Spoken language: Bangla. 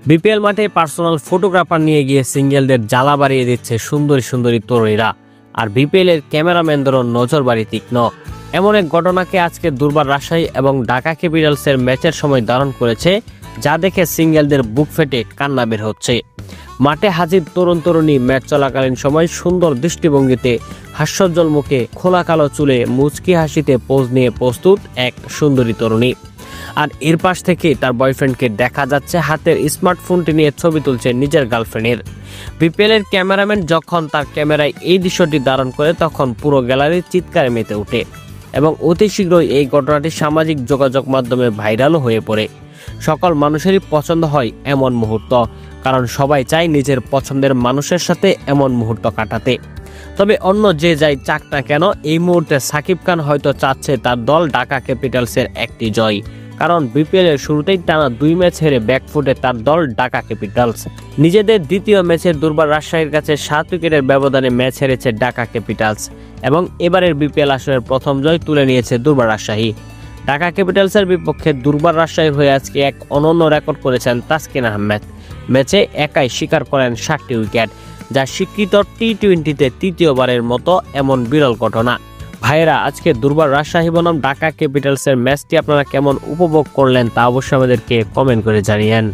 বিপিএল মাঠে পার্সোনাল ফটোগ্রাফার নিয়ে গিয়ে সিঙ্গেলদের জ্বালা বাড়িয়ে দিচ্ছে সুন্দরী সুন্দরী তরুণীরা। আর বিপিএল এর ক্যামেরাম্যানদেরও নজর বাড়ি তীক্ষ্ণ। এমন এক ঘটনাকে আজকে দুর্বার রাজশাহী এবং ঢাকা ক্যাপিটালসের ম্যাচের সময় ধারণ করেছে, যা দেখে সিঙ্গেলদের বুক ফেটে কান্না বের হচ্ছে। মাঠে হাজির তরুণ তরুণী ম্যাচ চলাকালীন সময় সুন্দর দৃষ্টিভঙ্গিতে, হাস্যোজ্জ্বল মুখে, খোলা কালো চুলে, মুচকি হাসিতে পোজ নিয়ে প্রস্তুত এক সুন্দরী তরুণী। আর এর পাশ থেকে তার বয়ফ্রেন্ডকে দেখা যাচ্ছে হাতের স্মার্টফোনটি নিয়ে ছবি তুলছে নিজের গার্লফ্রেন্ডের। বিপিএল এর ক্যামেরাম্যান যখন তার ক্যামেরায় এই দৃশ্যটি ধারণ করে, তখন পুরো গ্যালারি চিৎকারে মেতে ওঠে এবং অতি শীঘ্রই এই ঘটনাটি সামাজিক যোগাযোগ মাধ্যমে ভাইরালও হয়ে পড়ে। সকল মানুষেরই পছন্দ হয় এমন মুহূর্ত, কারণ সবাই চায় নিজের পছন্দের মানুষের সাথে এমন মুহূর্ত কাটাতে। তবে অন্য যে যাই চাক না কেন, এই মুহূর্তে সাকিব খান হয়তো চাচ্ছে তার দল ঢাকা ক্যাপিটালসের একটি জয়, কারণ বিপিএল এর শুরুতেই টানা 2 ম্যাচ হেরে ব্যাকফুটে তার দল ঢাকা ক্যাপিটালস। নিজেদের দ্বিতীয় ম্যাচের দুর্বার রাজশাহীর কাছে 7 উইকেটের ব্যবধানে ম্যাচ হেরেছে ঢাকা ক্যাপিটালস এবং এবারের বিপিএল আসরের প্রথম জয় তুলে নিয়েছে দুর্বার রাজশাহী। ঢাকা ক্যাপিটালসের বিপক্ষে দুর্বার রাজশাহীর হয়ে আজকে এক অনন্য রেকর্ড করেছেন তাসকিন আহমেদ। ম্যাচে একাই শিকার করেন 7টি উইকেট, যা স্বীকৃত টি-20তে তৃতীয়বারের মতো এমন বিরল ঘটনা। ভাইয়েরা, আজকে দুর্বার রাজশাহী বনাম ঢাকা ক্যাপিটালসের ম্যাচটি আপনারা কেমন উপভোগ করলেন তা অবশ্যই আমাদেরকে কমেন্ট করে জানিয়েন।